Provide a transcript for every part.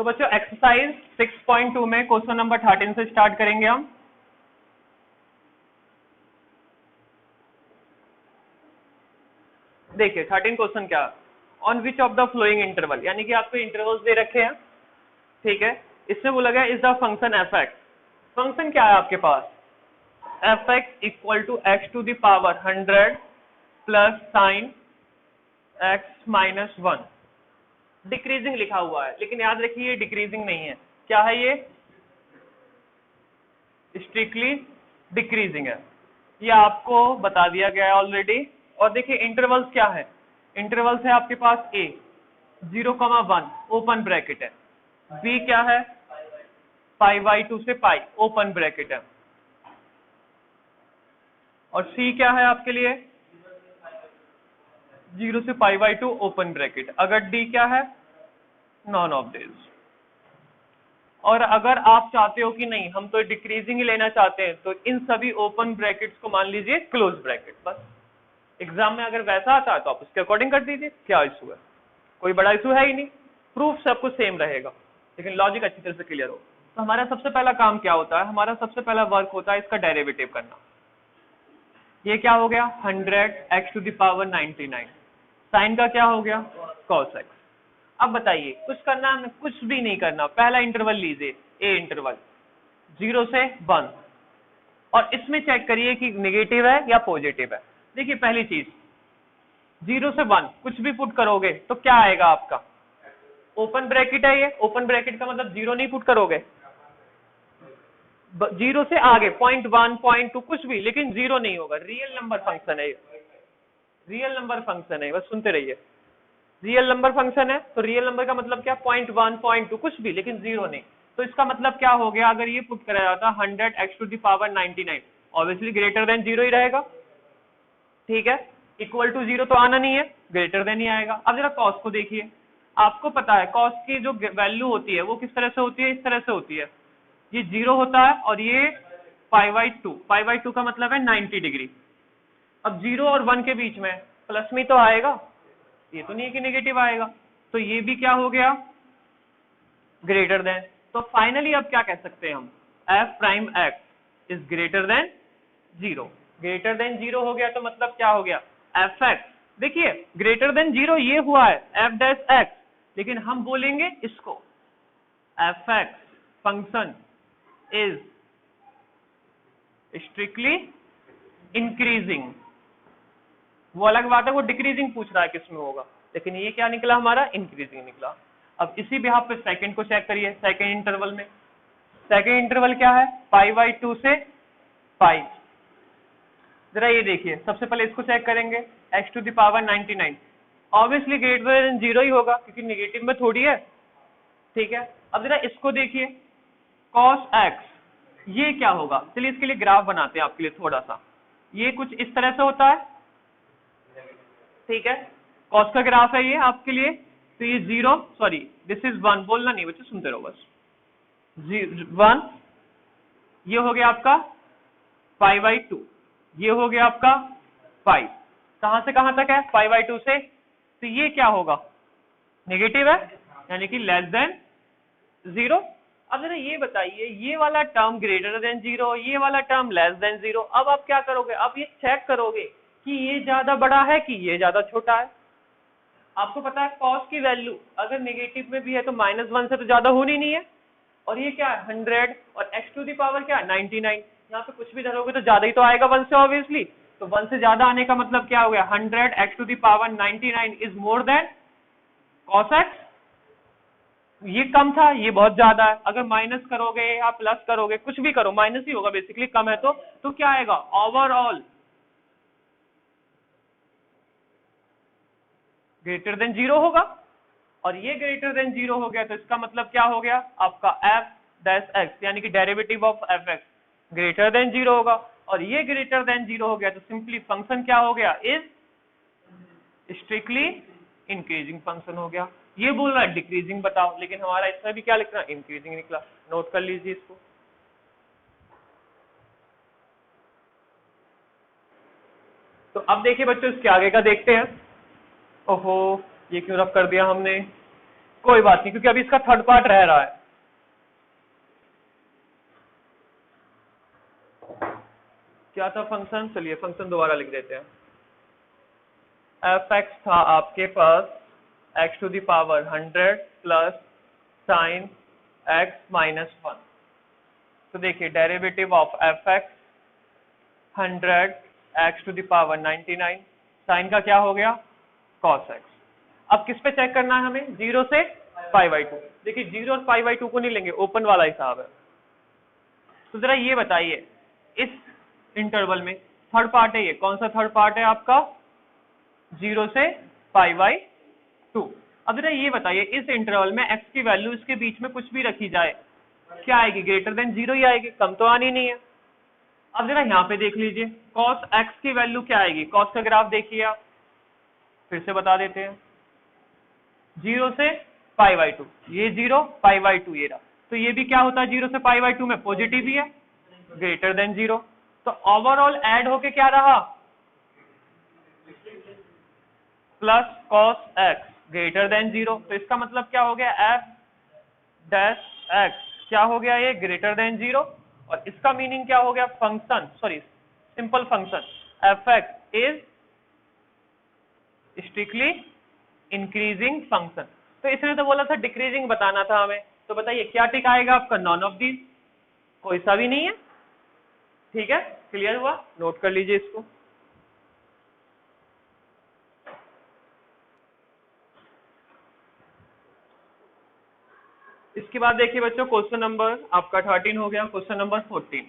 तो बच्चों एक्सरसाइज 6.2 में क्वेश्चन नंबर 13 से स्टार्ट करेंगे हम। देखिए 13 क्वेश्चन क्या, on which of the flowing interval, यानी कि आपको इंटरवल्स दे रखे हैं, ठीक है। इसमें बोला गया is the function F X, function क्या है आपके पास, F X equal to X to the power 100 plus sine X minus 1। Decreasing लिखा हुआ है, लेकिन याद रखिए ये डिक्रीजिंग नहीं है, क्या है ये, स्ट्रिक्टली डिक्रीजिंग है। ये आपको बता दिया गया है ऑलरेडी। और देखिए इंटरवल्स क्या है, इंटरवल्स है आपके पास ए 0,1 ओपन ब्रैकेट है, बी क्या है π/2 से पाई ओपन ब्रैकेट है, और सी क्या है आपके लिए 0 से π/2 ओपन ब्रैकेट। अगर डी क्या है नॉन ऑफ दिस। और अगर आप चाहते हो कि नहीं हम तो डिक्रीजिंग ही लेना चाहते हैं, तो इन सभी ओपन ब्रैकेट्स को मान लीजिए क्लोज ब्रैकेट। बस एग्जाम में अगर वैसा आता है तो आप उसके अकॉर्डिंग कर दीजिए, क्या इशू है, कोई बड़ा इशू है ही नहीं, प्रूफ सब कुछ सेम रहेगा, लेकिन लॉजिक अच्छी तरह से क्लियर हो। तो हमारा सबसे पहला काम क्या होता है, हमारा सबसे पहला वर्क होता है इसका डेरिवेटिव करना। ये क्या हो गया 100 x to the power 99, sine का क्या हो गया cos x। अब बताइए कुछ करना है, कुछ भी नहीं करना, पहला इंटरवल लीजिए ए इंटरवल 0 से 1, और इसमें चेक करिए कि नेगेटिव है या पॉजिटिव है। देखिए पहली चीज 0 से 1 कुछ भी पुट करोगे तो क्या आएगा आपका, ओपन ब्रैकेट है, ये ओपन ब्रैकेट का मतलब 0 नहीं पुट करोगे, 0 से आगे 0.1 0.2 कुछ भी, लेकिन 0 नहीं होगा। रियल नंबर फंक्शन है, रियल नंबर फंक्शन है, बस सुनते रहिए। रियल नंबर फंक्शन है तो रियल नंबर का मतलब क्या 0.1 0.2 कुछ भी, लेकिन 0 नहीं। तो इसका मतलब क्या हो गया, अगर ये पुट करा जाता 100 x to the power 99, obviously greater than 0 ही रहेगा, ठीक है। इक्वल टू 0 तो आना नहीं है, ग्रेटर देन ही आएगा। अब जरा कॉस को देखिए, आपको पता है कॉस की जो वैल्यू होती है वो किस तरह से होती है, इस तरह से होती है, ये 0 होता है और ये π/2 का मतलब है 90 डिग्री। अब 0 और 1 के बीच में प्लस में तो आएगा, ये तो नहीं है कि नेगेटिव आएगा, तो ये भी क्या हो गया ग्रेटर देन। तो फाइनली अब क्या कह सकते हैं हम, F prime x is greater than 0। Greater than 0 हो गया तो मतलब क्या हो गया एफ एक्स, देखिए ग्रेटर देन 0 ये हुआ है एफ डैश एक्स, लेकिन हम बोलेंगे इसको F X function is strictly increasing. वो अलग बात है, वो डिक्रीजिंग पूछ रहा है किसमें होगा, लेकिन ये क्या निकला हमारा इंक्रीजिंग निकला। अब इसी बिहाफ पे सेकंड को चेक करिए, सेकंड इंटरवल में, सेकंड इंटरवल क्या है π/2 से पाई। जरा ये देखिए, सबसे पहले इसको चेक करेंगे x to the power 99, obviously greater than 0 ही होगा क्योंकि नेगेटिव में थोड़ी है, ठीक है। अब जरा इसको देखिए cos x, ये क्या होगा, चलिए इसके लिए ग्राफ बनाते हैं आपके लिए थोड़ा सा, ये कुछ इस तरह से होता है, ठीक है, cos का ग्राफ है ये आपके लिए। तो ये 0 सॉरी दिस इज 1, बोलना नहीं बच्चे सुनते रहो बस, 1 ये हो गया आपका π/2, ये हो गया आपका पाई, कहां से कहां तक है π/2 से, तो ये क्या होगा नेगेटिव है यानी कि लेस देन 0। अब जरा ये बताइए ये वाला टर्म ग्रेटर देन 0, ये वाला टर्म लेस देन 0, अब आप क्या करोगे, अब ये चेक करोगे कि ये ज्यादा बड़ा है कि ये ज्यादा छोटा है। आपको पता है cos की वैल्यू अगर नेगेटिव में भी है तो -1 से तो ज्यादा होनी नहीं है, और ये क्या है 100 और x टू द पावर क्या है 99, यहाँ पे कुछ भी धरोगे तो ज्यादा ही तो आएगा 1 से ऑब्वियसली, तो 1 से ज्यादा आने का मतलब क्या हो गया 100 x to the power 99 is more than cos x। ये कम था ये बहुत ज्यादा है, अगर माइनस करोगे या प्लस करोगे कुछ भी करो माइनस ही होगा बेसिकली, कम है तो क्या आएगा ओवरऑल ग्रेटर देन 0 होगा, और ये ग्रेटर देन 0 हो गया तो इसका मतलब क्या हो गया आपका एफ डैश एक्स यानी कि derivative of F x greater than 0 होगा, और ये ग्रेटर देन 0 हो गया तो सिंपली फंक्शन क्या हो गया इज स्ट्रिक्टली इंक्रीजिंग फंक्शन हो गया। ये बोल रहा है डिक्रीजिंग बताओ, लेकिन हमारा इसमें भी क्या लिखना इंक्रीजिंग निकला, नोट कर लीजिए इसको। तो अब देखिए बच्चों इसके आगे का देखते हैं। ओहो ये क्यों रफ कर दिया हमने, कोई बात नहीं, क्योंकि अभी इसका थर्ड पार्ट रह रहा है। क्या था फंक्शन, चलिए फंक्शन दोबारा लिख देते हैं। एफ एक्स था आपके पास X to the power 100 plus sine X minus 1। तो देखिए derivative of F X 100 X to the power 99, sine का क्या हो गया कॉस एक्स। अब किस पे चेक करना है हमें, 0 से π/2। देखिए 0 और π/2 को नहीं लेंगे, ओपन वाला हिसाब है। तो जरा ये बताइए इस इंटरवल में थर्ड पार्ट है, ये कौन सा थर्ड पार्ट है आपका, 0 से π/2। अब जरा ये बताइए इस इंटरवल में x की वैल्यू इसके बीच में कुछ भी रखी जाए क्या आएगी, ग्रेटर देन 0 ही आएगी, कम तो आनी नहीं है। अब जरा यहाँ पे देख लीजिए cos x की वैल्यू क्या आएगी, cos का ग्राफ देखिए आप, फिर से बता देते हैं, 0 से π/2, ये 0 π/2 ये रहा, तो ये भी क्या होता है 0 से π/2 में पॉजिटिव ही है, ग्रेटर देन 0। तो ओवरऑल ऐड होके क्या रहा, plus cos x greater than 0। तो इसका मतलब क्या हो गया, f डैश x क्या हो गया, ये ग्रेटर देन 0। और इसका मीनिंग क्या हो गया, function sorry simple function F x is strictly increasing function. तो इसने तो बोला था डिक्रीजिंग बताना था हमें, तो बताइए क्या टिक आएगा आपका, नॉन ऑफ दीज, कोई सा भी नहीं है। ठीक है, क्लियर हुआ, नोट कर लीजिए इसको। इसके बाद देखिए बच्चों क्वेश्चन नंबर आपका 13 हो गया, क्वेश्चन नंबर 14।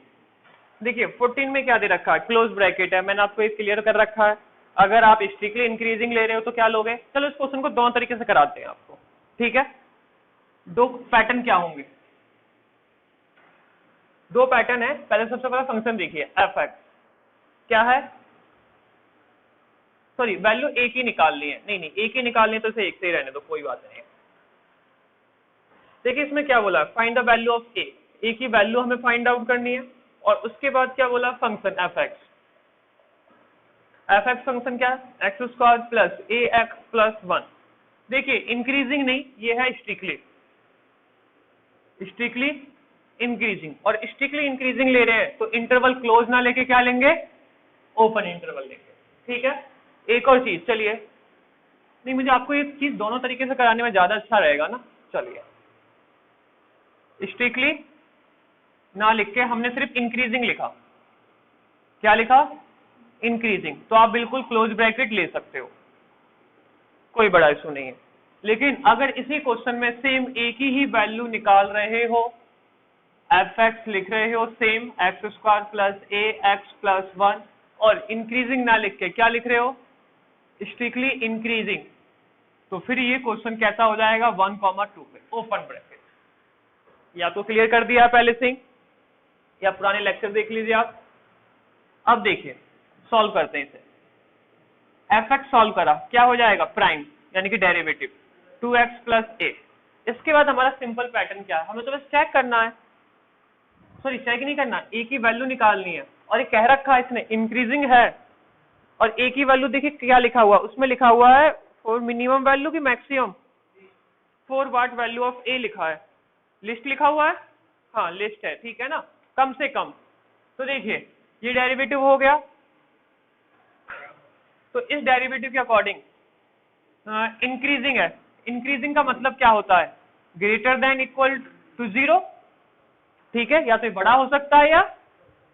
देखिए 14 में क्या दे रखा है, क्लोज ब्रैकेट है, मैंने आपको एक क्लियर कर रखा है। अगर आप स्ट्रिक्टली इंक्रीजिंग ले रहे हो तो क्या लोगे, चलो इस क्वेश्चन को दोनों तरीके से कराते हैं आपको। ठीक है, दो पैटर्न क्या होंगे, दो पैटर्न है। पहले सबसे पहला फंक्शन देखिए एफ एक्स क्या है, सॉरी वैल्यू एक ही निकालनी है, नहीं एक ही निकालनी है तो इसे एक से ही रहने दो, कोई बात नहीं। देखिए इसमें क्या बोला, फाइंड द वैल्यू ऑफ ए की वैल्यू हमें फाइंड आउट करनी है, और उसके बाद क्या बोला फंक्शन एफ एक्स फंक्शन क्या है, एक्स स्क्वायर प्लस ए एक्स प्लस 1। देखिए इंक्रीजिंग नहीं, ये है स्ट्रिक्टली इंक्रीजिंग, और स्ट्रिक्टली इंक्रीजिंग ले रहे हैं तो इंटरवल क्लोज ना लेके क्या लेंगे, ओपन इंटरवल लेंगे। ठीक है, एक और चीज, चलिए नहीं मुझे आपको ये चीज दोनों तरीके से कराने में ज्यादा अच्छा रहेगा ना। चलिए स्ट्रिक्टली ना लिख के हमने सिर्फ इंक्रीजिंग लिखा, क्या लिखा, इंक्रीजिंग, तो आप बिल्कुल क्लोज ब्रैकेट ले सकते हो, कोई बड़ा इशू नहीं है। लेकिन अगर इसी क्वेश्चन में सेम एक ही वैल्यू निकाल रहे हो, एफ एक्स लिख रहे हो सेम एक्स स्क्वायर प्लस ए एक्स प्लस 1, और इंक्रीजिंग ना लिख के क्या लिख रहे हो, स्ट्रिक्टली इंक्रीजिंग, तो फिर ये क्वेश्चन कैसा हो जाएगा, 1,2 पे ओपन ब्रैकेट। या तो क्लियर कर दिया पहले से ही, या पुराने लेक्चर देख लीजिए आप। अब देखिए सॉल्व करते हैं इसे, एफ एक्स सॉल्व करा, क्या हो जाएगा, प्राइम यानी कि डेरिवेटिव 2x प्लस ए। इसके बाद हमारा सिंपल पैटर्न क्या है, हमें तो बस चेक करना है, सॉरी चेक नहीं करना, ए की वैल्यू निकालनी है। और ये कह रखा है इसने इंक्रीजिंग है, और ए की वैल्यू देखिए क्या लिखा हुआ, उसमें लिखा हुआ है फॉर मिनिमम वैल्यू की maximum, for what value of A लिखा है, लिस्ट लिखा हुआ है, हाँ लिस्ट है, ठीक है ना, कम से कम। तो देखिए ये डेरिवेटिव हो गया, तो इस डेरिवेटिव के अकॉर्डिंग इंक्रीजिंग है, इंक्रीजिंग का मतलब क्या होता है, ग्रेटर देन इक्वल टू 0। ठीक है, या तो बड़ा हो सकता है या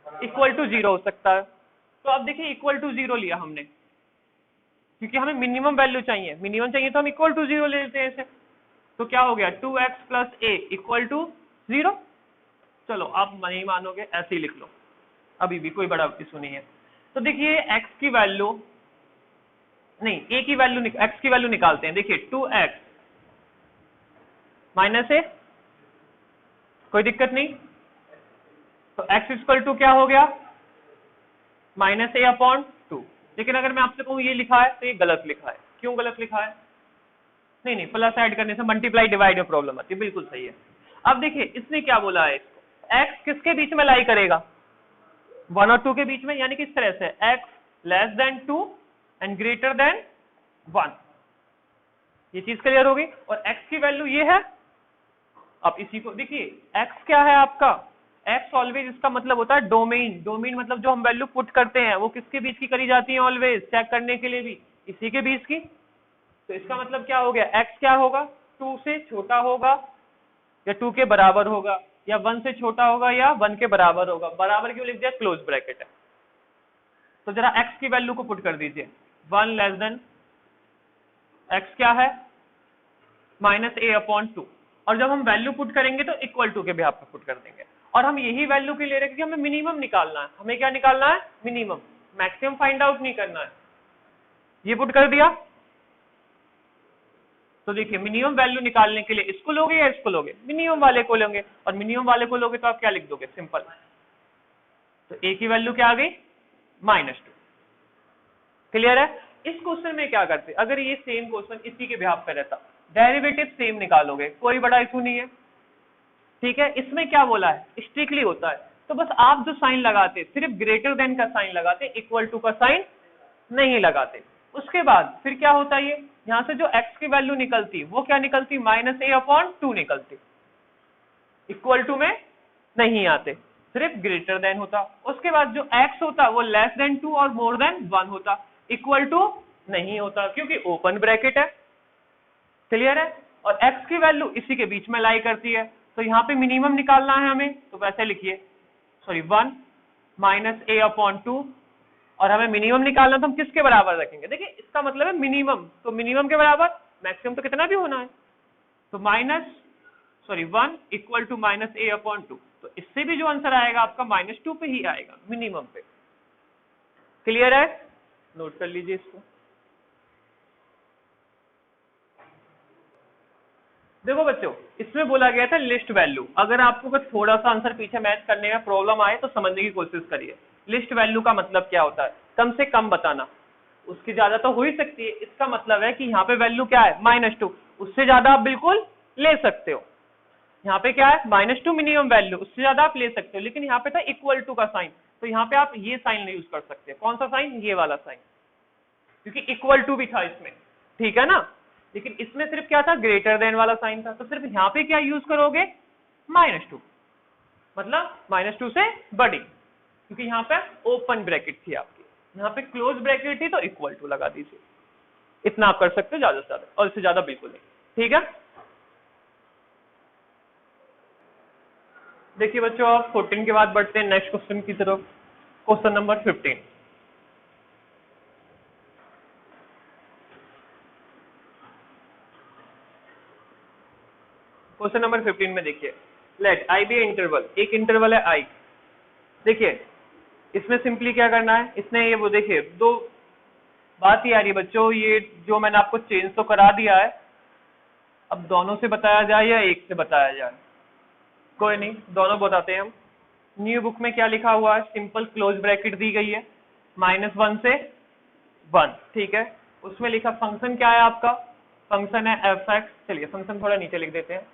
इक्वल टू 0 हो सकता है। तो अब देखिए इक्वल टू 0 लिया हमने, क्योंकि हमें मिनिमम वैल्यू चाहिए, मिनिमम चाहिए तो हम इक्वल टू 0 ले लेते हैं इसे। तो क्या हो गया, 2x plus A equal to 0। चलो आप नहीं मानोगे ऐसे ही लिख लो, अभी भी कोई बड़ा इशू नहीं है। तो देखिए x की वैल्यू नहीं, a की वैल्यू x की वैल्यू निकालते हैं। देखिए 2x माइनस ए, कोई दिक्कत नहीं, तो x इक्वल टू क्या हो गया, माइनस ए अपॉन 2। लेकिन अगर मैं आपसे कहूँ ये लिखा है तो ये गलत लिखा है, क्यों गलत लिखा है, नहीं प्लस ऐड करने से मल्टीप्लाई डिवाइड में प्रॉब्लम आती है, बिल्कुल सही है। अब देखिए इसने क्या बोला है, x किसके बीच में लाई करेगा, 1 और 2 के बीच में, यानी कि इस तरह से x less than 2 and greater than 1। ये चीज क्लियर होगी। और x की वैल्यू ये है, आप इसी को देखिए, x क्या है आपका, x ऑलवेज इसका मतलब होता है डोमेन। डोमेन मतलब जो हम वैल्यू पुट करते हैं वो किसके बीच की करी जाती है, ऑलवेज चेक करने के लिए भी इसी के बीच की। तो इसका मतलब क्या हो गया, x क्या होगा, 2 से छोटा होगा या 2 के बराबर होगा, या 1 से छोटा होगा या 1 के बराबर होगा। बराबर क्यों लिख दिया, क्लोज ब्रैकेट है। तो जरा x की वैल्यू को पुट कर दीजिए, 1 लेस देन x क्या है, -a/2। और जब हम वैल्यू पुट करेंगे तो इक्वल टू के बिहाफ पे पुट कर देंगे। और हम यही वैल्यू के ले रहे हैं क्योंकि हमें मिनिमम निकालना है। हमें क्या निकालना है, मिनिमम, मैक्सिमम फाइंड आउट नहीं करना है। ये पुट कर दिया तो देखिए मिनिमम वैल्यू निकालने के लिए इसको लोगे या इसको लोगे, मिनिमम वाले को लेंगे। और मिनिमम वाले को लोगे तो आप क्या लिख दोगे, सिंपल। तो a की वैल्यू क्या आ गई, -2। क्लियर है। इस क्वेश्चन में क्या करते, अगर ये सेम क्वेश्चन इसी के बिहाफ पे रहता, डेरिवेटिव सेम निकालोगे, कोई बड़ा इशू नहीं है, ठीक है। इसमें क्या बोला है, स्ट्रिक्टली होता है। तो बस आप जो साइन लगाते, सिर्फ ग्रेटर देन का साइन लगाते, इक्वल टू का साइन नहीं लगाते। उसके बाद फिर क्या होता है, ये यहां से जो x की वैल्यू निकलती वो क्या निकलती, -a/2 निकलती। इक्वल टू में नहीं आते, सिर्फ ग्रेटर देन होता। उसके बाद जो x होता वो लेस देन 2 और मोर देन 1 होता। इक्वल टू नहीं होता क्योंकि ओपन ब्रैकेट है। क्लियर है। और x की वैल्यू इसी के बीच में लाई करती है। तो यहाँ पे मिनिमम निकालना है हमें, तो वैसे लिखिए, सॉरी 1 -a/2। और हमें मिनिमम निकालना तो हम किसके बराबर रखेंगे, देखिए इसका मतलब है मिनिमम, तो मिनिमम के बराबर मैक्सिमम तो कितना भी होना है। तो 1 इक्वल टू -a/2। तो इससे भी जो आंसर आएगा आपका -2 पे ही आएगा, मिनिमम पे। क्लियर है, नोट कर लीजिए इसको। देखो बच्चों, इसमें बोला गया था लिस्ट वैल्यू। अगर आपको कुछ थोड़ा सा आंसर पीछे मैच करने में प्रॉब्लम आए तो समझने की कोशिश करिए। लिस्ट वैल्यू का मतलब क्या होता है, कम से कम बताना, उसकी ज्यादा तो हो ही सकती है। इसका मतलब है कि यहाँ पे वैल्यू क्या है, -2, उससे ज्यादा आप बिल्कुल ले सकते हो। यहाँ पे क्या है, -2 मिनिमम वैल्यू, उससे ज्यादा आप ले सकते हो। लेकिन यहाँ पे था इक्वल टू का साइन, तो यहाँ पे आप ये साइन नहीं यूज कर सकते। कौन सा साइन, ये वाला साइन, क्योंकि इक्वल टू भी था इसमें, ठीक है ना। लेकिन इसमें सिर्फ क्या था, ग्रेटर देन वाला साइन था। तो सिर्फ यहाँ पे क्या यूज करोगे, -2, मतलब -2 से बड़ी, क्योंकि यहाँ पे ओपन ब्रैकेट थी आपकी, यहाँ पे क्लोज ब्रैकेट थी, तो इक्वल टू लगा दीजिए। इतना आप कर सकते हो ज्यादा से ज्यादा, और इससे ज्यादा बिल्कुल नहीं, ठीक है। देखिए बच्चों, आप 14 के बाद बढ़ते हैं नेक्स्ट क्वेश्चन की तरफ। Question number 15। क्वेश्चन नंबर 15 में देखिए, लेट आई बी इंटरवल, एक इंटरवल है आई। देखिए इसमें सिंपली क्या करना है, इसने ये वो देखिए दो बात ही आ रही है बच्चों, ये जो मैंने आपको चेंज तो करा दिया है, अब दोनों से बताया जाए या एक से बताया जाए, कोई नहीं, दोनों बताते हैं हम। न्यू बुक में क्या लिखा हुआ है, सिंपल क्लोज ब्रैकेट दी गई है, -1 से 1, ठीक है। उसमें लिखा फंक्शन क्या है आपका, फंक्शन है f(x), चलिए फंक्शन थोड़ा नीचे लिख देते हैं।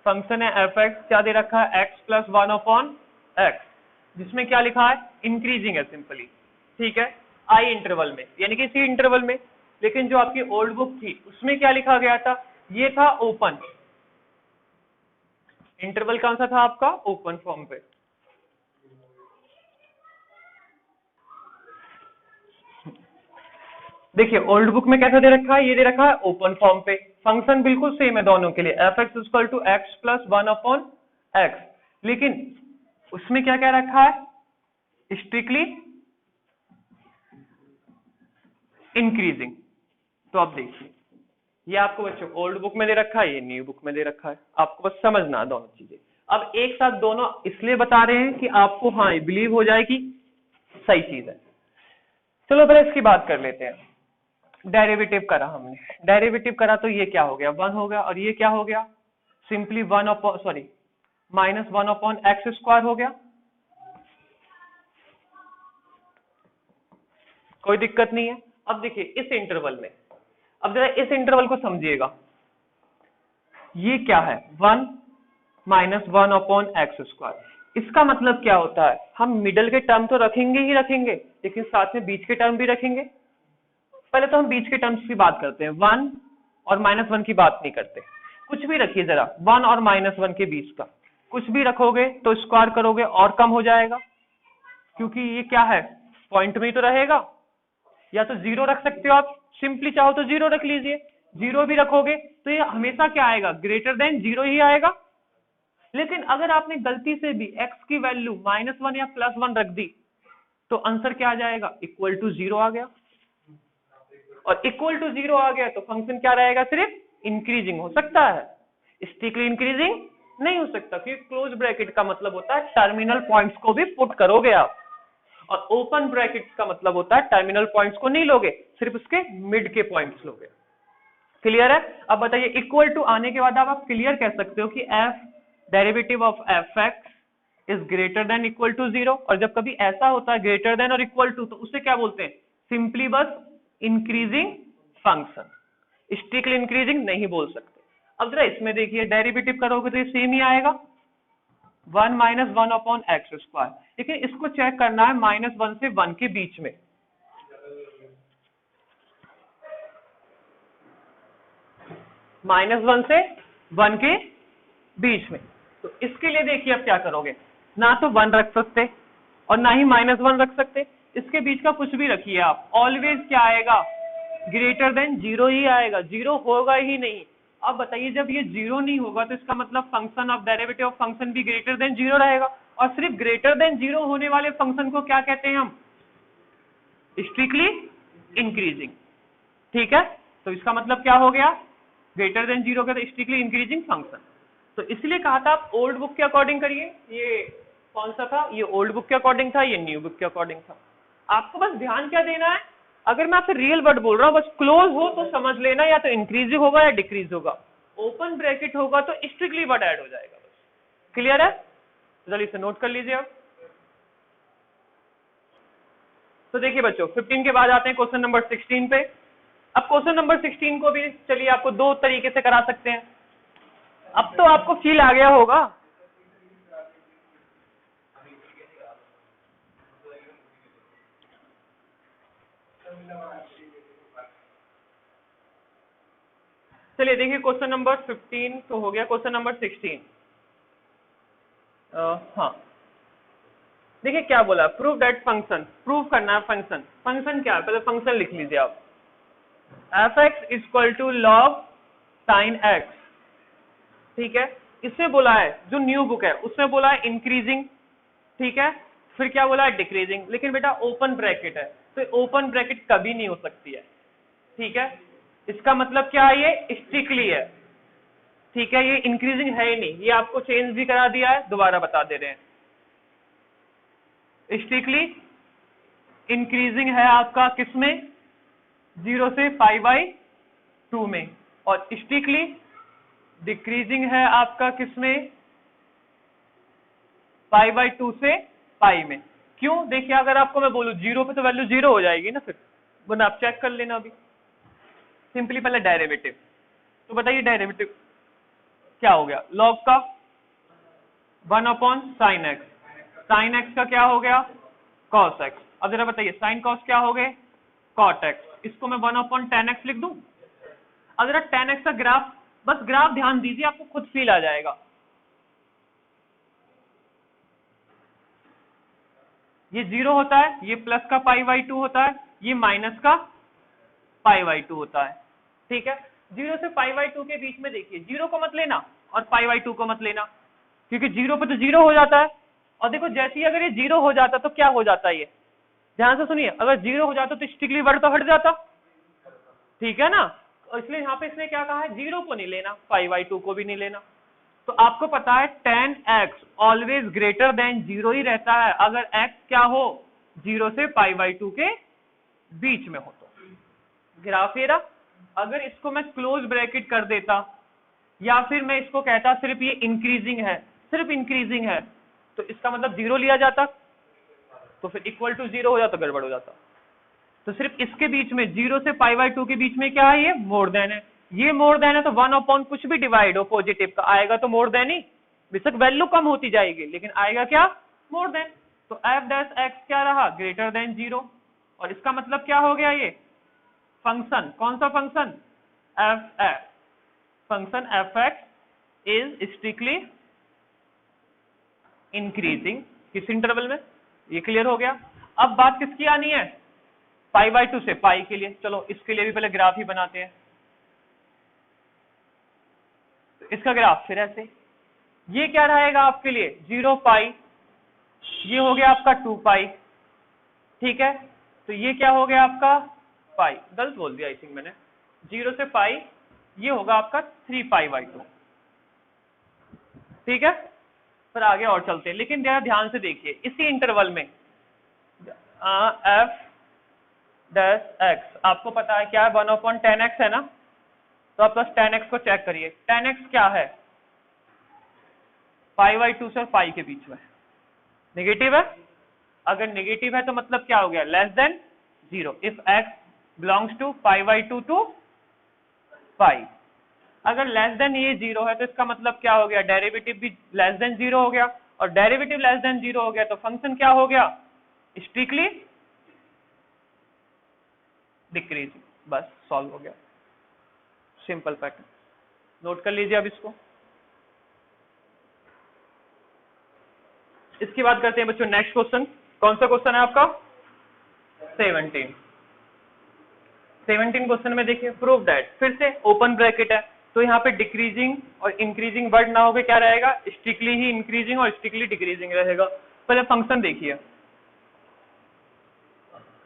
फंक्शन है f(x), क्या दे रखा है, x + 1/x, जिसमें क्या लिखा है, इंक्रीजिंग है सिंपली, ठीक है, आई इंटरवल में, यानी कि इसी इंटरवल में। लेकिन जो आपकी ओल्ड बुक थी उसमें क्या लिखा गया था, ये था ओपन इंटरवल। कौन सा था आपका, ओपन फॉर्म पे। देखिए ओल्ड बुक में कैसा दे रखा है, ये दे रखा है ओपन फॉर्म पे। फंक्शन बिल्कुल सेम है दोनों के लिए, f(x) = x + 1/x, लेकिन उसमें क्या क्या रखा है, स्ट्रिक्टली इंक्रीजिंग। तो आप देखिए, ये आपको बच्चों ओल्ड बुक में दे रखा है, ये न्यू बुक में दे रखा है, आपको बस समझना है दोनों चीजें। अब एक साथ दोनों इसलिए बता रहे हैं कि आपको हाँ बिलीव हो जाए कि सही चीज है। चलो पहले इसकी बात कर लेते हैं। डेरिवेटिव करा हमने, डेरिवेटिव करा तो ये क्या हो गया, 1 हो गया, और ये क्या हो गया, सिंपली -1/x² हो गया। कोई दिक्कत नहीं है। अब देखिए इस इंटरवल में, अब जरा इस इंटरवल को समझिएगा, ये क्या है, 1 -1/x²। इसका मतलब क्या होता है, हम मिडल के टर्म तो रखेंगे ही रखेंगे, लेकिन साथ में बीच के टर्म भी रखेंगे। पहले तो हम बीच के टर्म्स की बात करते हैं, 1 और -1 की बात नहीं करते, कुछ भी रखिए जरा 1 और -1 के बीच का कुछ भी रखोगे तो स्क्वायर करोगे और कम हो जाएगा, क्योंकि ये क्या है पॉइंट में ही तो रहेगा। या तो 0 रख सकते हो आप, सिंपली चाहो तो 0 रख लीजिए, 0 भी रखोगे तो ये हमेशा क्या आएगा, ग्रेटर देन 0 ही आएगा। लेकिन अगर आपने गलती से भी x की वैल्यू -1 या +1 रख दी तो आंसर क्या आ जाएगा, इक्वल टू 0 आ गया। और इक्वल टू 0 आ गया तो फंक्शन क्या रहेगा, सिर्फ इंक्रीजिंग हो सकता है, स्ट्रिक्टली इंक्रीजिंग नहीं हो सकता, क्योंकि क्लोज ब्रैकेट का मतलब होता है टर्मिनल पॉइंट्स को भी पुट करोगे आप, और ओपन ब्रैकेट का मतलब होता है टर्मिनल पॉइंट्स को नहीं लोगे, सिर्फ उसके मिड के पॉइंट्स लोगे। क्लियर है? अब बताइए इक्वल टू आने के बाद आप क्लियर कह सकते हो कि f derivative of f(x) is greater than equal to 0। और जब कभी ऐसा होता है ग्रेटर देन और इक्वल टू, तो उसे क्या बोलते हैं, सिंपली बस इंक्रीजिंग फंक्शन, स्ट्रिक्टली इंक्रीजिंग नहीं बोल सकते। अब जरा इसमें देखिए डेरिवेटिव करोगे तो ये सेम ही आएगा 1 - 1/x², लेकिन इसको चेक करना है -1 से 1 के बीच में। -1 से 1 के बीच में, तो इसके लिए देखिए आप क्या करोगे, ना तो 1 रख सकते और ना ही -1 रख सकते, इसके बीच का कुछ भी रखिए आप, ऑलवेज क्या आएगा, ग्रेटर देन 0 ही आएगा, 0 होगा ही नहीं। अब बताइए जब ये 0 नहीं होगा तो इसका मतलब function of derivative of function भी ग्रेटर देन 0 रहेगा, और सिर्फ ग्रेटर देन 0 होने वाले फंक्शन को क्या कहते हैं हम, स्ट्रिक्टली इंक्रीजिंग। ठीक है, तो इसका मतलब क्या हो गया, ग्रेटर देन 0 का तो स्ट्रिक्टली इंक्रीजिंग फंक्शन। तो इसलिए कहा था आप ओल्ड बुक के अकॉर्डिंग करिए, ये कौन सा था, ये ओल्ड बुक के अकॉर्डिंग था, ये न्यू बुक के अकॉर्डिंग था। आपको बस ध्यान क्या देना है, अगर मैं आपसे रियल वर्ड बोल रहा हूँ बस क्लोज हो तो समझ लेना, या तो इंक्रीज होगा या डिक्रीज होगा, ओपन ब्रैकेट होगा तो स्ट्रिक्टली वर्ड ऐड हो जाएगा बस। क्लियर है? चलिए इसे नोट कर लीजिए आप। तो देखिए बच्चों 15 के बाद आते हैं क्वेश्चन नंबर 16 पे। अब क्वेश्चन नंबर 16 को भी चलिए आपको दो तरीके से करा सकते हैं। अब तो आपको फील आ गया होगा, चलिए देखिए क्वेश्चन नंबर 15 तो हो गया, क्वेश्चन नंबर 16 हाँ देखिए क्या बोला, प्रूव दैट फंक्शन, प्रूव करना है फंक्शन। फंक्शन क्या है, पहले फंक्शन लिख लीजिए आप, f(x) equal to log sin x। ठीक है, इसमें बोला है जो न्यू बुक है उसमें बोला है इंक्रीजिंग, ठीक है, फिर क्या बोला है डिक्रीजिंग, लेकिन बेटा ओपन ब्रैकेट है तो ओपन ब्रैकेट कभी नहीं हो सकती है। ठीक है, इसका मतलब क्या है, ये स्ट्रिक्टली है। ठीक है, ये इंक्रीजिंग है ही नहीं, ये आपको चेंज भी करा दिया है, दोबारा बता दे रहे हैं, स्ट्रिक्टली इंक्रीजिंग है आपका किसमें, 0 से π/2 में, और स्ट्रिक्टली डिक्रीजिंग है आपका किसमें, π/2 से पाई में। क्यों, देखिए अगर आपको मैं बोलूं 0 पे तो वैल्यू 0 हो जाएगी ना, फिर बना आप चेक कर लेना अभी सिंपली पहले डेरिवेटिव। तो बताइए डेरिवेटिव क्या हो गया, लॉग का 1/sin x, sin x का क्या हो गया cos x। अब जरा बताइए sin cos क्या हो गए cot x, इसको मैं 1/tan x लिख दूं। अब जरा tan x का ग्राफ, बस ग्राफ ध्यान दीजिए आपको खुद फील आ जाएगा, ये 0 होता है, ये प्लस का π/2 होता है, ये माइनस का π/2 होता है। ठीक है, 0 से π/2 के बीच में देखिए 0 को मत लेना और π/2 को मत लेना, क्योंकि 0 पे तो 0 हो जाता है। और देखो जैसे ही अगर ये 0 हो जाता तो क्या हो जाता है, ये ध्यान से सुनिए, अगर 0 हो जाता तो स्ट्रिक्टली वर्ड तो हट जाता, ठीक है ना, इसलिए यहाँ पे इसने क्या कहा है, 0 को नहीं लेना, π/2 को भी नहीं लेना। तो आपको पता है tan x always greater than 0 ही रहता है अगर x क्या हो, 0 से π/2 के बीच में हो। तो ग्राफ ये रहा, अगर इसको मैं क्लोज ब्रैकेट कर देता या फिर मैं इसको कहता सिर्फ ये इंक्रीजिंग है, सिर्फ इंक्रीजिंग है, तो इसका मतलब 0 लिया जाता, तो फिर इक्वल टू 0 हो जाता, गड़बड़ हो जाता। तो सिर्फ इसके बीच में 0 से π/2 के बीच में क्या है, ये मोर देन है, ये मोर देन है तो 1/, कुछ भी डिवाइड हो पॉजिटिव का आएगा तो मोर देन ही, बेशक वैल्यू कम होती जाएगी लेकिन आएगा क्या, मोर देन। तो f' क्या रहा, ग्रेटर देन 0, और इसका मतलब क्या हो गया, ये फंक्शन, कौन सा function, F F function F x is strictly increasing किस इंटरवल में, ये क्लियर हो गया। अब बात किसकी आनी है, पाई बाई 2 से पाई के लिए। चलो इसके लिए भी पहले ग्राफ ही बनाते हैं। तो इसका ग्राफ फिर ऐसे, ये क्या रहेगा आपके लिए 0 पाई, ये हो गया आपका 2 पाई, ठीक है। तो ये क्या हो गया आपका पाई, गलत बोल दिया आई थिंक मैंने, 0 से पाई, ये होगा आपका 3 पाई बाई 2, ठीक है। फिर आगे और चलते हैं, लेकिन जरा ध्यान से देखिए इसी इंटरवल में एफ डैश एक्स आपको पता है क्या है, 1/10x है ना, तो आप बस 10x को चेक करिए। 10x क्या है, पाई बाई 2 से पाई के बीच में नेगेटिव है। अगर नेगेटिव है तो मतलब क्या हो गया, less than 0। If x belongs to pi by 2 to pi, अगर लेस देन ये 0 है तो इसका मतलब क्या हो गया, डेरिवेटिव भी लेस देन 0 हो गया, और डेरिवेटिव लेस देन 0 हो गया तो फंक्शन क्या हो गया, स्ट्रिक्टली डिक्रीजिंग। बस सॉल्व हो गया, सिंपल पैटर्न, नोट कर लीजिए अब इसको। इसकी बात करते हैं बच्चों, नेक्स्ट क्वेश्चन कौन सा क्वेश्चन है आपका 17 क्वेश्चन में देखिए, प्रूव दैट, फिर से ओपन ब्रैकेट है तो यहाँ पे डिक्रीजिंग और इंक्रीजिंग वर्ड ना होकर क्या रहेगा, स्ट्रिक्टली ही इंक्रीजिंग और स्ट्रिक्टली डिक्रीजिंग रहेगा। पहले फंक्शन देखिए,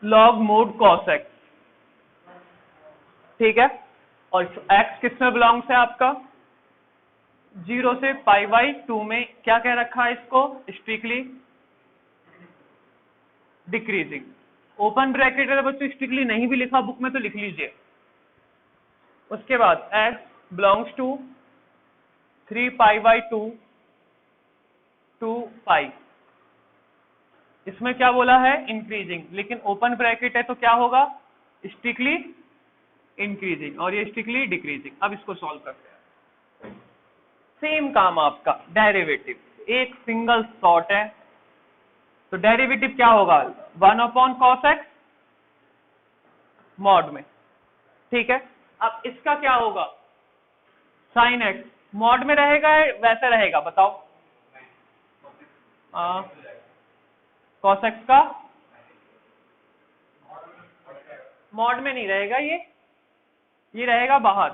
लॉग मोड कॉस एक्स, ठीक है, और एक्स किस में बिलोंग्स है आपका 0 से पाई बाई 2 में, क्या कह रखा है इसको, स्ट्रिक्टली डिक्रीजिंग। ओपन ब्रैकेट है बच्चों, स्ट्रिक्टली नहीं भी लिखा बुक में तो लिख लीजिए। उसके बाद x belongs to 3 pi by 2 to pi, इसमें क्या बोला है इंक्रीजिंग, लेकिन ओपन ब्रैकेट है तो क्या होगा स्ट्रिक्टली इंक्रीजिंग, और ये स्ट्रिक्टली डिक्रीजिंग। अब इसको सॉल्व करते हैं, सेम काम आपका, डेरिवेटिव एक सिंगल शॉट है, तो डेरिवेटिव क्या होगा 1/cos x मॉड में, ठीक है। अब इसका क्या होगा साइन x, मॉड में रहेगा वैसे रहेगा, बताओ cos x का मॉड में नहीं रहेगा, ये रहेगा बाहर।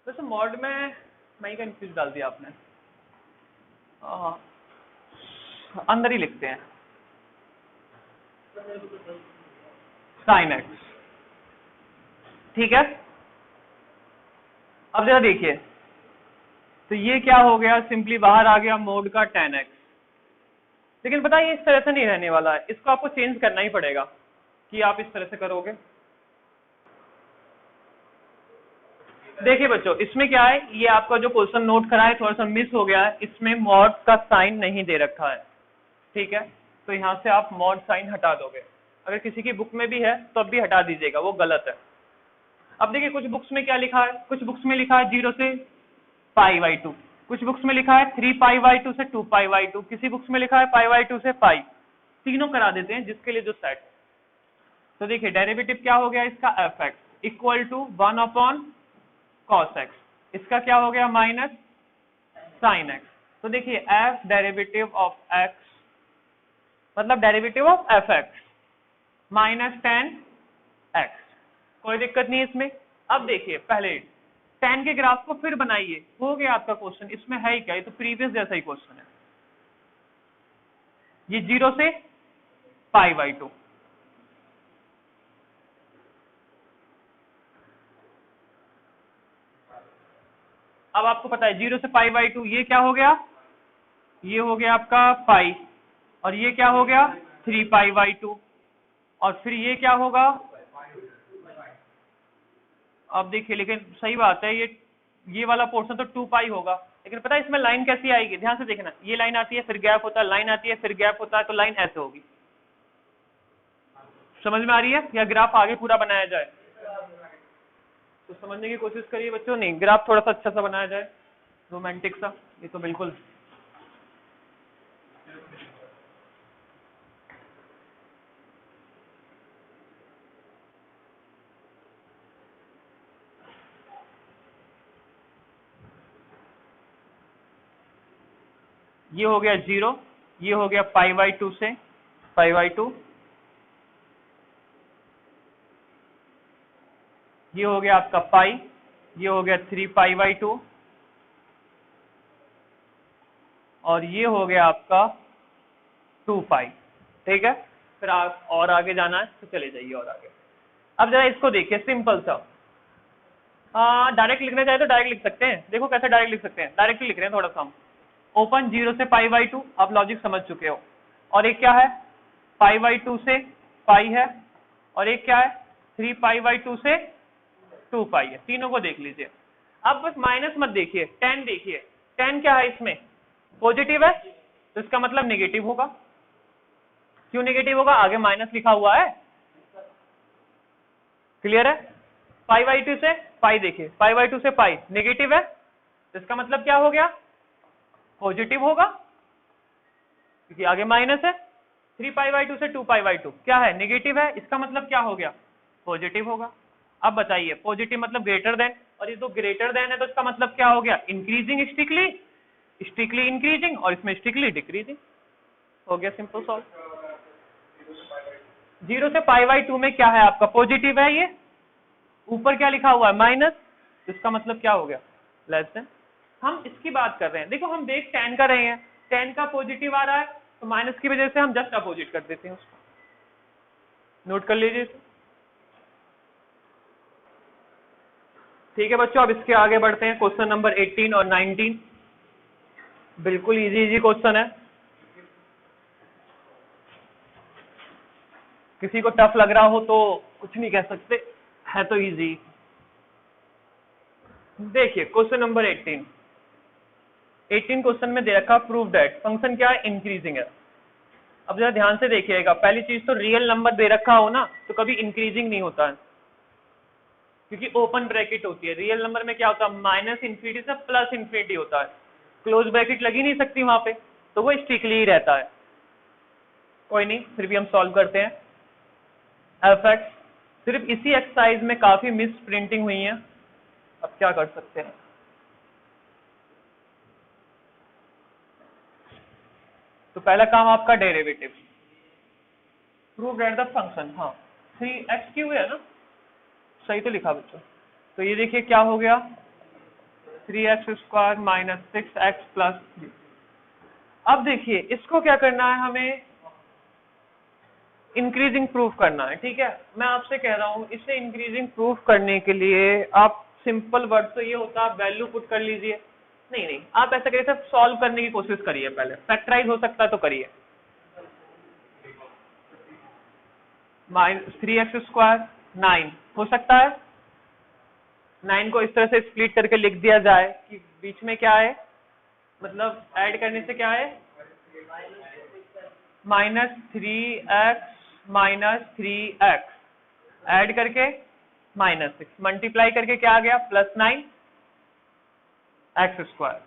वैसे मॉड में नहीं, कंफ्यूज डाल दिया आपने, अंदर ही लिखते हैं साइन एक्स, ठीक है। अब जरा देखिए, तो ये क्या हो गया, सिंपली बाहर आ गया मोड का tan x, लेकिन पता है ये इस तरह से नहीं रहने वाला है, इसको आपको चेंज करना ही पड़ेगा कि आप इस तरह से करोगे। देखिए बच्चों इसमें क्या है, ये आपका जो क्वेश्चन नोट करा है थोड़ा सा मिस हो गया है, इसमें मॉड का साइन नहीं दे रखा है, ठीक है। तो यहाँ से आप मॉड साइन हटा दोगे, अगर किसी की बुक में भी है तो अब भी हटा दीजिएगा, वो गलत है। अब देखिए कुछ बुक्स में क्या लिखा है, कुछ बुक्स में लिखा है 0 से पाई बाई 2, कुछ बुक्स में लिखा है 3 पाई बाई 2 से 2 पाई बाई 2, किसी बुक्स में लिखा है पाई बाई 2 से पाई, तीनों करा देते हैं जिसके लिए जो सेट। तो देखिए डेरिवेटिव क्या हो गया इसका F X equal to 1/cos x, इसका क्या हो गया माइनस साइन x। तो देखिए एफ डेरिवेटिव ऑफ x मतलब derivative of F X minus tan x, कोई दिक्कत नहीं इसमें। अब देखिए पहले tan के ग्राफ को फिर बनाइए, हो गया आपका क्वेश्चन, इसमें है ही क्या, ये तो प्रीवियस जैसा ही क्वेश्चन है। ये 0 से पाई बाई 2, अब आपको पता है 0 से पाई बाई 2, ये क्या हो गया, ये हो गया आपका पाई, और ये क्या हो गया 3 पाई बाई 2, और फिर ये क्या होगा, अब देखिए लेकिन सही बात है ये वाला पोर्शन तो 2 पाई होगा, लेकिन पता है इसमें लाइन कैसी आएगी, ध्यान से देखना, ये लाइन आती है फिर गैप होता है, लाइन आती है फिर गैप होता है, तो लाइन ऐसे होगी। समझ में आ रही है, या ग्राफ आगे पूरा बनाया जाए, तो समझने की कोशिश करिए बच्चों, नहीं ग्राफ थोड़ा सा अच्छा सा बनाया जाए, रोमांटिक सा, ये तो बिल्कुल ये हो गया 0, ये हो गया π/2 से π/2, ये हो गया आपका पाई, ये हो गया 3π/2 और ये हो गया आपका 2π। ठीक है, फिर आप और आगे जाना है तो चले जाइए और आगे। अब जरा इसको देखिए, सिंपल सा। डायरेक्ट लिखना चाहे तो डायरेक्ट लिख सकते हैं। देखो कैसे डायरेक्ट लिख सकते हैं, डायरेक्ट लिख रहे हैं थोड़ा सा हम। ओपन 0 से π/2, आप लॉजिक समझ चुके हो। और एक क्या है, π/2 से पाई है, और एक क्या है 3π/2 से 2π है। तीनों को देख लीजिए। अब बस माइनस मत देखिए, 10 देखिए। 10 क्या है, इसमें पॉजिटिव है तो इसका मतलब नेगेटिव होगा। क्यों नेगेटिव होगा, आगे माइनस लिखा हुआ है। क्लियर है। π/2 से पाई देखिए, π/2 से पाई नेगेटिव है तो इसका मतलब क्या हो गया, पॉजिटिव होगा, क्योंकि आगे माइनस है। 3π/2 से 2π/2 क्या है, नेगेटिव है, इसका मतलब क्या हो गया, पॉजिटिव होगा। अब बताइए, पॉजिटिव मतलब ग्रेटर देन, और ये तो ग्रेटर देन है तो इसका मतलब क्या हो गया, इंक्रीजिंग स्ट्रिक्टली, स्ट्रिक्टली इंक्रीजिंग, और इसमें स्ट्रिक्टली डिक्रीजिंग। हो गया सिंपल सॉल्व। 0 से π/2 में क्या है आपका, पॉजिटिव है, ये ऊपर क्या लिखा हुआ है, माइनस, इसका मतलब क्या हो गया, लेस देन। हम इसकी बात कर रहे हैं। देखो हम देख 10 कर रहे हैं, 10 का पॉजिटिव आ रहा है तो माइनस की वजह से हम जस्ट अपोजिट कर देते हैं उसको। नोट कर लीजिए इसे। ठीक है बच्चों, अब इसके आगे बढ़ते हैं। क्वेश्चन नंबर 18 और 19 बिल्कुल इजी इजी क्वेश्चन है, किसी को टफ लग रहा हो तो कुछ नहीं कह सकते, है तो इजी। देखिए क्वेश्चन नंबर 18 क्वेश्चन में दे रखा प्रूव दैट फंक्शन क्या है, इंक्रीजिंग है। अब जरा ध्यान से देखिएगा, पहली चीज तो रियल नंबर दे रखा हो ना तो कभी इंक्रीजिंग नहीं होता है, क्योंकि ओपन ब्रैकेट होती है। रियल नंबर में क्या होता है, माइनस इन्फिनिटी से प्लस इन्फिनिटी होता है, क्लोज ब्रैकेट लगी नहीं सकती वहां पे, तो वो स्ट्रिक्टली ही रहता है। कोई नहीं, फिर भी हम सॉल्व करते हैं। एफ(x) सिर्फ इसी एक्सरसाइज में काफी मिस प्रिंटिंग हुई है, अब क्या कर सकते हैं। तो पहला काम आपका derivative, prove that the function, हाँ 3x³ है ना, सही तो लिखा बच्चों। तो ये देखिए क्या हो गया, 3x² - 6x + 3। अब देखिए इसको क्या करना है, हमें इंक्रीजिंग प्रूफ करना है। ठीक है, मैं आपसे कह रहा हूं इसे इंक्रीजिंग प्रूफ करने के लिए आप सिंपल वर्ड तो ये होता है, आप वैल्यू पुट कर लीजिए। नहीं नहीं, आप ऐसा करिए, सब सॉल्व करने की कोशिश करिए, पहले फैक्टराइज हो सकता है तो करिए। -3x² 9 हो सकता है, 9 को इस तरह से स्प्लिट करके लिख दिया जाए कि बीच में क्या है, मतलब ऐड करने से क्या है, -3x - 3x ऐड करके -6 मल्टीप्लाई करके क्या आ गया, +9x²।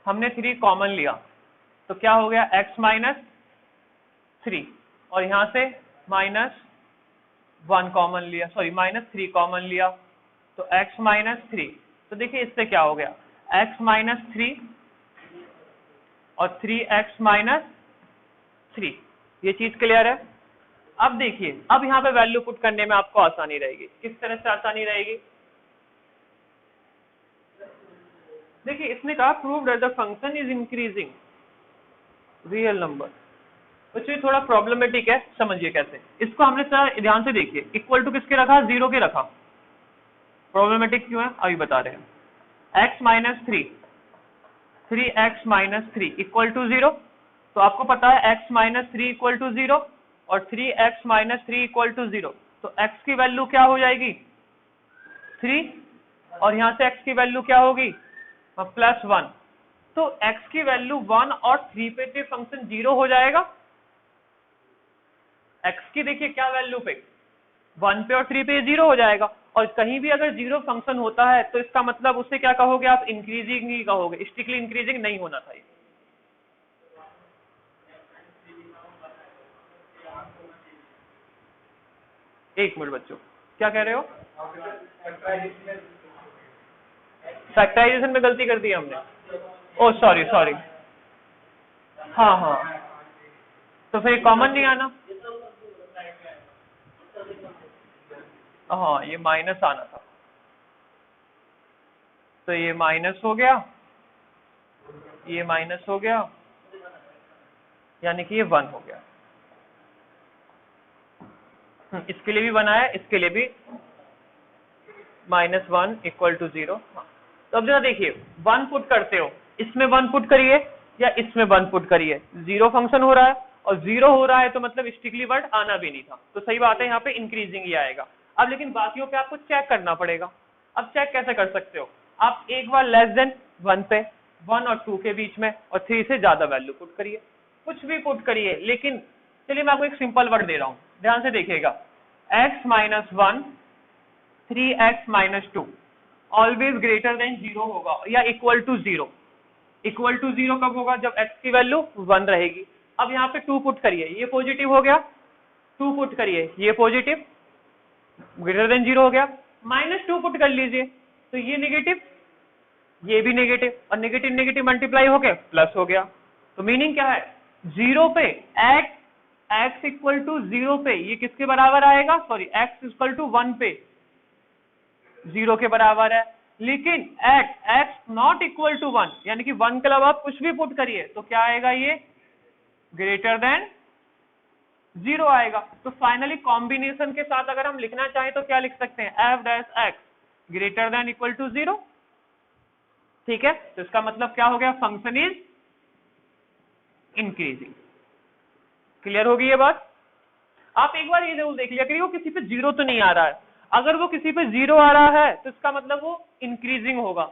हमने 3 कॉमन लिया तो क्या हो गया, x - 3, और यहां से -1 कॉमन लिया, सॉरी -3 कॉमन लिया तो x - 3। तो देखिए इससे क्या हो गया, x - 3 और 3x - 3। ये चीज क्लियर है। अब देखिए, अब यहाँ पे वैल्यू पुट करने में आपको आसानी रहेगी। किस तरह से आसानी रहेगी, देखिए इसने कहा prove that the function is increasing real number, तो ये थोड़ा प्रॉब्लमेटिक है, समझिए कैसे। इसको हमने ध्यान से देखिए, इक्वल टू किसके रखा, 0 के रखा। प्रॉब्लमेटिक क्यों है, अभी बता रहे हैं। x - 3, 3x - 3 इक्वल टू 0, तो आपको पता है x - 3 इक्वल टू 0 और 3x - 3 इक्वल टू 0, तो x की वैल्यू क्या हो जाएगी, 3, और यहां से x की वैल्यू क्या होगी, +1। तो x की वैल्यू 1 और 3 पे तो फंक्शन 0 हो जाएगा। x की देखिए क्या वैल्यू पे, 1 पे और 3 पे 0 हो जाएगा। और कहीं भी अगर 0 फंक्शन होता है तो इसका मतलब उससे क्या कहोगे आप, इंक्रीजिंग ही कहोगे, स्ट्रिक्टली इंक्रीजिंग नहीं होना चाहिए। एक मिनट बच्चों, क्या कह रहे हो, फैक्टराइजेशन में गलती कर दी हमने। ओ सॉरी सॉरी, हाँ हाँ, तो फिर कॉमन नहीं आना, हाँ ये माइनस आना था, तो ये माइनस हो गया, ये माइनस हो गया, यानी कि ये 1 हो गया। इसके लिए भी 1 आया, इसके लिए भी -1 = 0। तो अब जरा देखिए 1 पुट करते हो, इसमें 1 पुट करिए या इसमें 1 पुट करिए, 0 फंक्शन हो रहा है, और 0 हो रहा है तो मतलब स्ट्रिक्टली वर्ड आना भी नहीं था, तो सही बात है यहाँ पे इंक्रीजिंग ही आएगा। अब लेकिन बाकियों पे आपको चेक करना पड़ेगा। अब चेक कैसे कर सकते हो, आप एक बार <1 पे 1 और 2 के बीच में और 3 से ज्यादा वैल्यू पुट करिए, कुछ भी पुट करिए, लेकिन चलिए मैं आपको एक सिंपल वर्ड दे रहा हूँ, ध्यान से देखिएगा, x-1 3x-2 always greater than 0 होगा या इक्वल टू 0। इक्वल टू 0 कब होगा, जब x की वैल्यू 1 रहेगी। अब यहाँ पे 2 पुट करिए, ये पॉजिटिव हो गया, 2 पुट करिए, ये पॉजिटिव, ग्रेटर देन 0 हो गया, -2 पुट कर लीजिए, तो ये नेगेटिव, ये भी नेगेटिव, और नेगेटिव नेगेटिव मल्टीप्लाई होके प्लस हो गया। तो मीनिंग क्या है, 0 पे x इक्वल टू 0 पे ये किसके बराबर आएगा, सॉरी x इक्वल टू 1 पे 0 के बराबर है, लेकिन x नॉट इक्वल टू 1, यानी कि 1 के अलावा आप कुछ भी पुट करिए तो क्या आएगा, ये ग्रेटर देन 0 आएगा। तो फाइनली कॉम्बिनेशन के साथ अगर हम लिखना चाहें तो क्या लिख सकते हैं, f' x greater than equal to 0। ठीक है, तो इसका मतलब क्या हो गया, फंक्शन इज इंक्रीजिंग। क्लियर होगी ये बात। आप एक बार ये जरूर देख लिया करिए वो किसी पे 0 तो नहीं आ रहा है, अगर वो किसी पे 0 आ रहा है तो इसका मतलब वो इंक्रीजिंग होगा,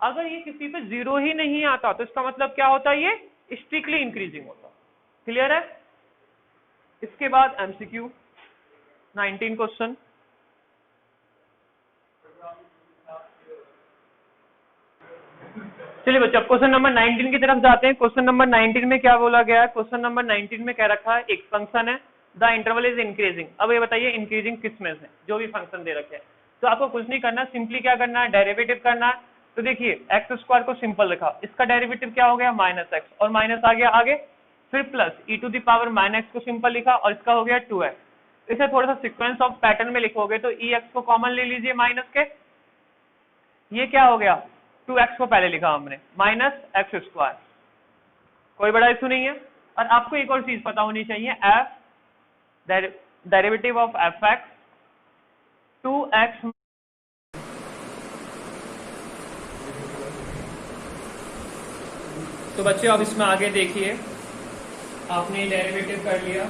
अगर ये किसी पे 0 ही नहीं आता तो इसका मतलब क्या होता है, ये स्ट्रिक्टली इंक्रीजिंग होता। क्लियर है। इसके बाद एमसीक्यू 19 क्वेश्चन, चलिए बच्चों क्वेश्चन नंबर 19 की तरफ जाते हैं। क्वेश्चन नंबर 19 में क्या बोला गया है, क्वेश्चन नंबर 19 में क्या रखा है, एक फंक्शन है, द इंटरवल इज इंक्रीजिंग। अब ये बताइए इंक्रीजिंग किस में से, जो भी फंक्शन दे रखे हैं, तो आपको कुछ नहीं करना, सिंपली क्या करना है, डेरिवेटिव करना है। तो देखिए x² को सिंपल रखा, इसका डेरिवेटिव क्या हो गया, -x, और माइनस आ गया आगे, फिर प्लस e⁻⁻x को सिंपल लिखा, और इसका हो गया 2x। इसे थोड़ा सा सिक्वेंस ऑफ पैटर्न में लिखोगे तो ex को कॉमन ले लीजिए माइनस के, ये क्या हो गया, 2x को पहले लिखा हमने, -x², कोई बड़ा इशू नहीं है। और आपको एक और चीज पता होनी चाहिए, f derivative of fx 2x। तो बच्चों अब इसमें आगे देखिए, आपने डेरिवेटिव कर लिया,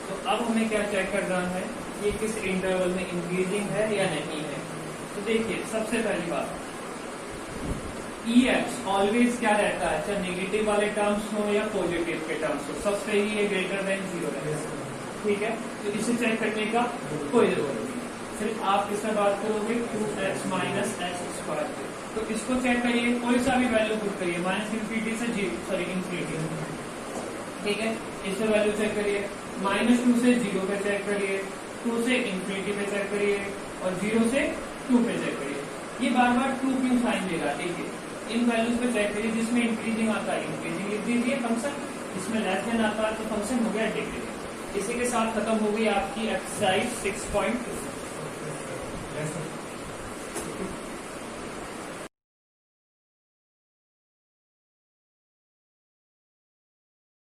तो अब हमें क्या चेक करना है, ये किस इंटरवल में इंक्रीजिंग है या नहीं है। तो देखिए सबसे पहली बात, ex ऑलवेज क्या रहता है, चाहे नेगेटिव वाले टर्म्स हो या पॉजिटिव के टर्म्स हो, सबसे ही ये ग्रेटर देन 0 रहेगा। ठीक है, तो इसे चेक करने का कोई जरूरत नहीं, सिर्फ आप किससे बात करोगे, 2x - x²। तो इसको चेक करिए, कोई सा भी वैल्यू पुट करिए, -∞ से ∞। ठीक है, इससे वैल्यू चेक करिए, -2 से 0 पे चेक करिए, 2 से ∞ पे चेक करिए, और 0 से 2 पे चेक करिए। ये बार बार 2 क्यों साइन देगा, देखिए इन वैल्यूज पे चेक करिए, जिसमें इंक्रीजिंग आता है इंक्रीजिंग लिख दीजिए फंक्शन, इसमें लेस देन आता है तो फंक्शन हो गया डिक्रीजिंग। इसी के साथ खत्म हो गई आपकी एक्सरसाइज 6.2।